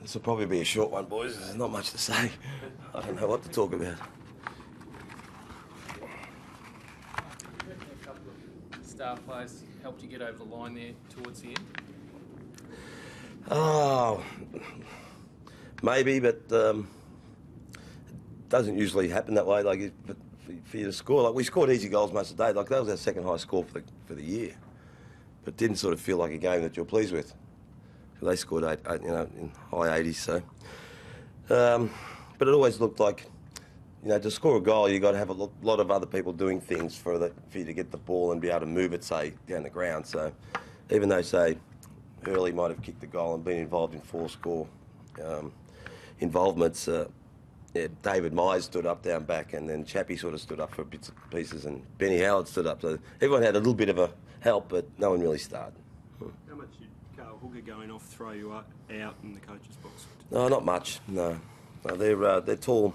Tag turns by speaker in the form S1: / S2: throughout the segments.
S1: This will probably be a short one, boys. There's not much to say. I don't know what to talk about.
S2: A couple of star players helped you get over the line there towards the end?
S1: Oh, maybe, but it doesn't usually happen that way. Like, for you to score, like we scored easy goals most of the day. Like that was our second highest score for the year, but didn't sort of feel like a game that you're pleased with. They scored eight, in high 80s. So, but it always looked like, to score a goal, you got to have a lot of other people doing things for you to get the ball and be able to move it, say, down the ground. So, even though, say, Hurley might have kicked the goal and been involved in 4 score involvements, David Myers stood up down back, and then Chappie sort of stood up for bits and pieces, and Benny Howard stood up. So everyone had a little bit of a help, but no one really started.
S3: How much did Carl Hooker going off throw you out in the coach's box?
S1: No, not much. No, they're tall.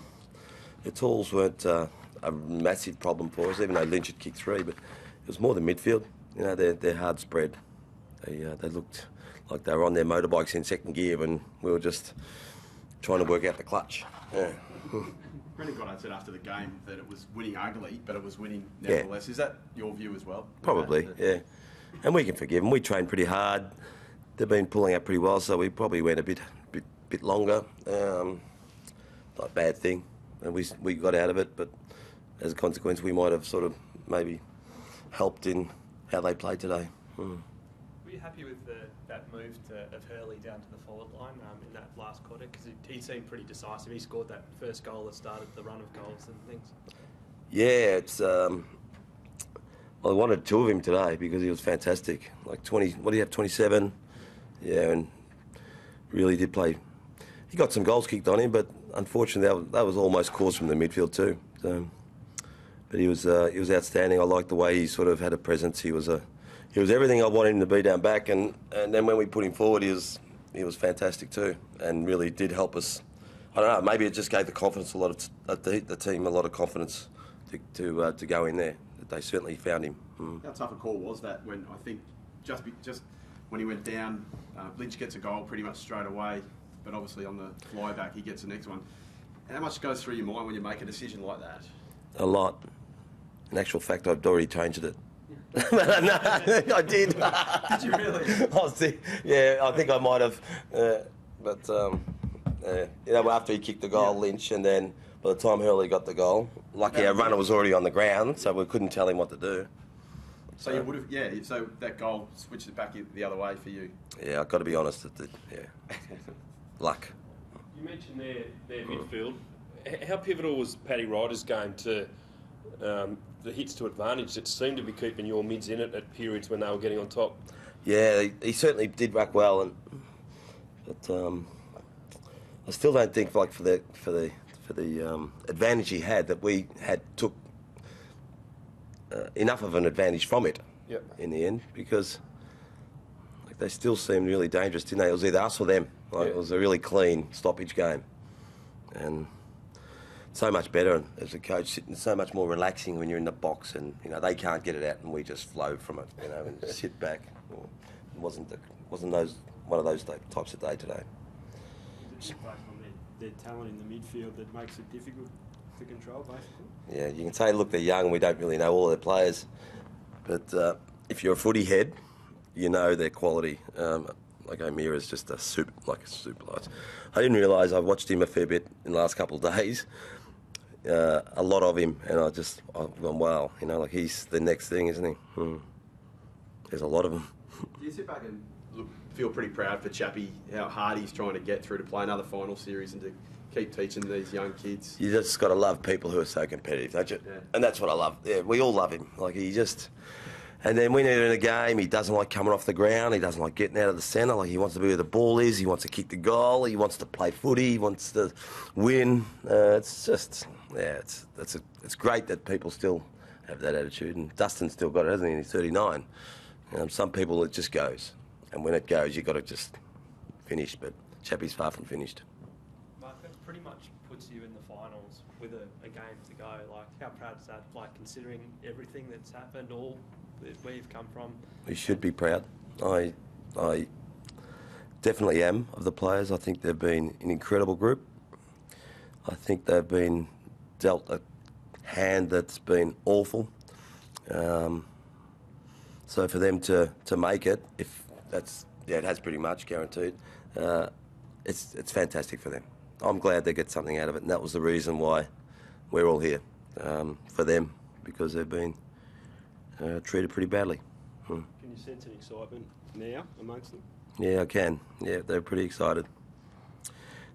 S1: Their talls weren't a massive problem for us, even though Lynch had kicked 3. But it was more the midfield. They're hard spread. They looked like they were on their motorbikes in second gear when we were just trying to work out the clutch. Yeah.
S4: Brendan Goddard said after the game that it was winning ugly, but it was winning nevertheless. Yeah. Is that your view as well?
S1: Probably, yeah. And we can forgive them. We trained pretty hard. They've been pulling out pretty well, so we probably went a bit longer. Not a bad thing. And we got out of it, but as a consequence, we might have sort of maybe helped in how they played today.
S5: Were you happy with that move of Hurley down to the forward line in that last quarter? Because he seemed pretty decisive. He scored that first goal that started the run of goals and things.
S1: Yeah, it's. I wanted 2 of him today because he was fantastic. Like 20, what do you have, 27? Yeah, and really did play. He got some goals kicked on him, but unfortunately that was almost caused from the midfield too. So, but he was outstanding. I liked the way he sort of had a presence. He was everything I wanted him to be down back, and then when we put him forward, he was fantastic too, and really did help us. I don't know. Maybe it just gave the confidence the team a lot of confidence to go in there. They certainly found him.
S4: How tough a call was that when I think just when he went down, Lynch gets a goal pretty much straight away, but obviously on the fly back he gets the next one. How much goes through your mind when you make a decision like that?
S1: A lot. In actual fact, I'd already changed it. No, I did.
S4: Did you really?
S1: Yeah, I think I might have. After he kicked the goal, Lynch, and then by the time Hurley got the goal, lucky our runner was already on the ground, so we couldn't tell him what to do.
S4: So you would have, so that goal switched it back the other way for you?
S1: Yeah, I've got to be honest, luck.
S6: You mentioned their midfield. How pivotal was Paddy Ryder's game to the hits to advantage that seemed to be keeping your mids in it at periods when they were getting on top?
S1: Yeah, he certainly did ruck well, but I still don't think for the advantage he had that we took enough of an advantage from it.
S6: Yep.
S1: In the end, because they still seemed really dangerous, didn't they? It was either us or them. It was a really clean stoppage game, and so much better as a coach, sitting so much more relaxing when you're in the box, and they can't get it out, and we just flow from it, and sit back. It wasn't one of those types of day today.
S3: Is it based on their talent in the midfield that makes it difficult to control, basically?
S1: Yeah, you can say, look, they're young, and we don't really know all their players, but if you're a footy head, you know their quality. Like O'Meara's just a super light. I didn't realise, I've watched him a fair bit in the last couple of days, a lot of him, and I've gone, wow, like he's the next thing, isn't he? There's a lot of them.
S4: Do you sit back and feel pretty proud for Chappie, how hard he's trying to get through to play another final series and to keep teaching these young kids?
S1: You just got to love people who are so competitive, don't you? Yeah. And that's what I love. Yeah, we all love him. Like and then when they're in a game, he doesn't like coming off the ground. He doesn't like getting out of the centre. Like he wants to be where the ball is. He wants to kick the goal. He wants to play footy. He wants to win. It's just, it's great that people still have that attitude. And Dustin's still got it, hasn't he? He's 39. Some people, it just goes. And when it goes, you've got to just finish. But Chappie's far from finished.
S5: Mark, that pretty much puts you in the finals with a game to go. Like, how proud is that? Like, considering everything that's happened, all where you've come from.
S1: We should be proud. definitely am of the players. I think they've been an incredible group. I think they've been dealt a hand that's been awful. So for them to make it, if that's, it has pretty much guaranteed, it's fantastic for them. I'm glad they get something out of it, and that was the reason why we're all here, for them, because they've been treated pretty badly.
S3: Can you sense an excitement now amongst them?
S1: Yeah, I can. Yeah, they're pretty excited.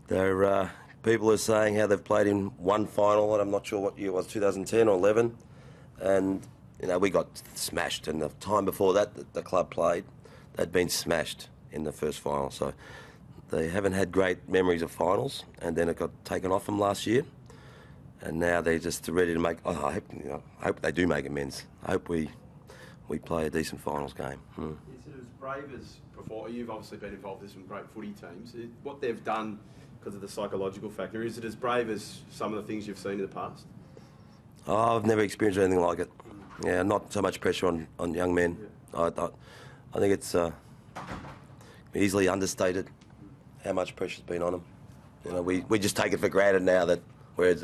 S1: They're people are saying how they've played in one final, and I'm not sure what year it was, 2010 or 11, and we got smashed. And the time before that, the club played, they'd been smashed in the first final. So they haven't had great memories of finals, and then it got taken off them last year, and now they're just ready to make. Oh, I hope they do make amends. I hope we play a decent finals game.
S4: Is it as brave as before? You've obviously been involved with some great footy teams. What they've done because of the psychological factor, is it as brave as some of the things you've seen in the past?
S1: Oh, I've never experienced anything like it. Yeah, not so much pressure on young men. Yeah. I think it's easily understated how much pressure's been on them. We just take it for granted now that we're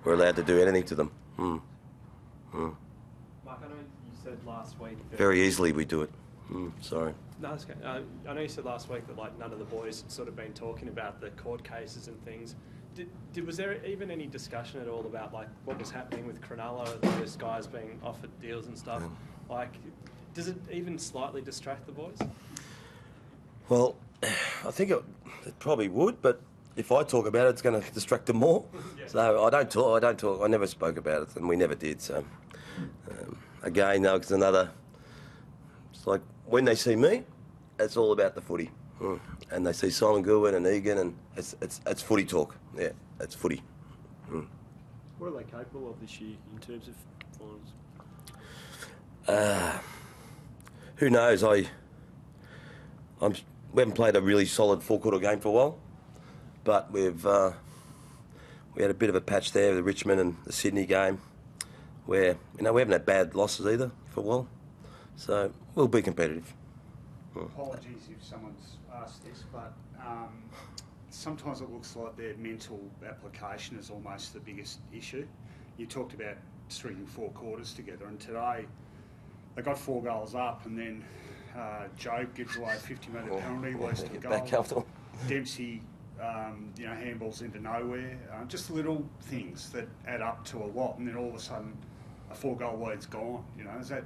S1: allowed to do anything to them.
S5: Mark, I know you said last week that
S1: very easily we do it. Sorry.
S5: No, it's okay. I know you said last week that none of the boys had sort of been talking about the court cases and things. Was there even any discussion at all about what was happening with Cronulla and those guys being offered deals and stuff? Does it even slightly distract the boys?
S1: Well, I think it probably would, but if I talk about it, it's going to distract them more. Yeah. So I don't talk. I never spoke about it, and we never did. So again, no, it's another. It's like when they see me, it's all about the footy, and they see Simon Goodwin and Egan, and it's footy talk. Yeah, it's footy.
S3: What are they capable of this year in terms of finals?
S1: Who knows? We haven't played a really solid four-quarter game for a while, but we had a bit of a patch there with the Richmond and the Sydney game, where we haven't had bad losses either for a while, so we'll be competitive.
S7: Apologies if someone's asked this, but sometimes it looks like their mental application is almost the biggest issue. You talked about stringing 4 quarters together, and today they got 4 goals up, and then Jobe gives away a 50-metre penalty, leads to a goal. Dempsey, handballs into nowhere. Just little things that add up to a lot, and then all of a sudden a 4-goal lead's gone. Is that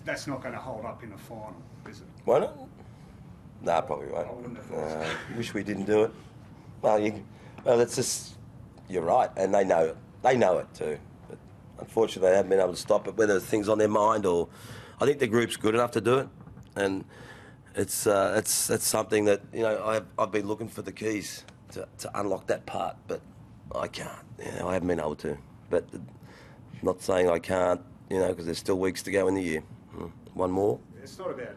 S7: that's not going to hold up in a final, is it?
S1: Why not? Nah, probably won't.
S7: I wouldn't have thought so.
S1: Wish we didn't do it. Well, that's just. You're right, and they know it. They know it too. But unfortunately, they haven't been able to stop it. Whether it's things on their mind or, I think the group's good enough to do it, and it's something that I've been looking for the keys to unlock that part, but I can't. I haven't been able to. But not saying I can't. Because there's still weeks to go in the year. One more.
S7: It's not about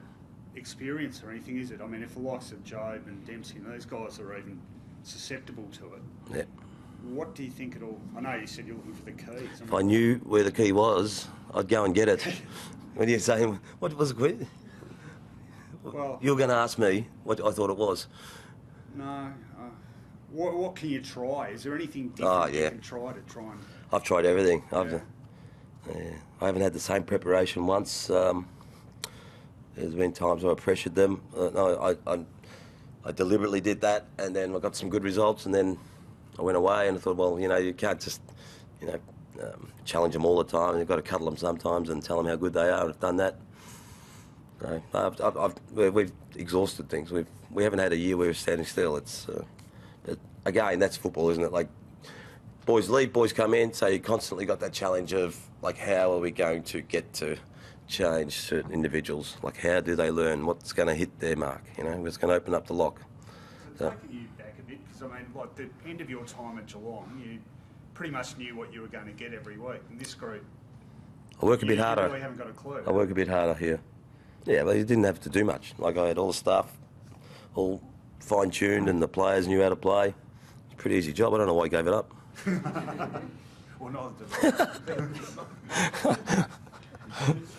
S7: experience or anything, is it? I mean, if the likes of Jobe and Dempsey and those guys are even susceptible to it,
S1: yeah.
S7: What do you think it'll... I know you said you're looking for the keys.
S1: If I knew where the key was, I'd go and get it. When you're saying, what was the key? Well, you're going to ask me what I thought it was.
S7: No. What can you try? Is there anything different you can try and...
S1: I've tried everything. I haven't had the same preparation once. There's been times where I pressured them. I deliberately did that, and then I got some good results, and then I went away and I thought, well, you can't just, challenge them all the time. You've got to cuddle them sometimes and tell them how good they are, and I've done that. We've exhausted things. We haven't had a year where we're standing still. Again, that's football, isn't it? Boys leave, boys come in, so you constantly got that challenge of, how are we going to get to change certain individuals? How do they learn? What's going to hit their mark? What's going to open up the lock?
S7: So taking you back a bit, because, the end of your time at Geelong, you pretty much knew what you were going to get every week. In this group,
S1: I work a bit harder.
S7: You really haven't got a clue.
S1: I work a bit harder here. Yeah, well, you didn't have to do much. I had all the staff all fine-tuned, and the players knew how to play. It's a pretty easy job. I don't know why I gave it up.
S7: Well, not the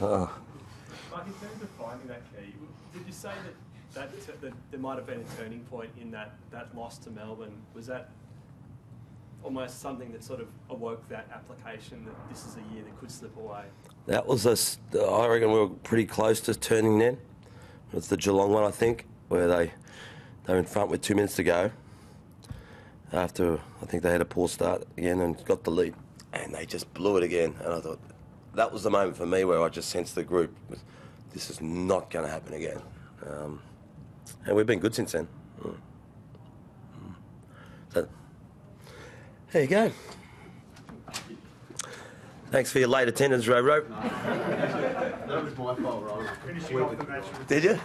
S5: Mark, in terms of finding that key, did you say that there might have been a turning point in that loss to Melbourne. Was that almost something that sort of awoke that application that this is a year that could slip away?
S1: That was I reckon we were pretty close to turning then. It was the Geelong one, I think, where they were in front with 2 minutes to go. After, I think they had a poor start again and got the lead. And they just blew it again. And I thought, that was the moment for me where I just sensed the group, this is not going to happen again. And we've been good since then. So, there you go. Thanks for your late attendance, Ro.
S4: That was my fault, Ron.
S7: Finishing off the match with
S1: Did you?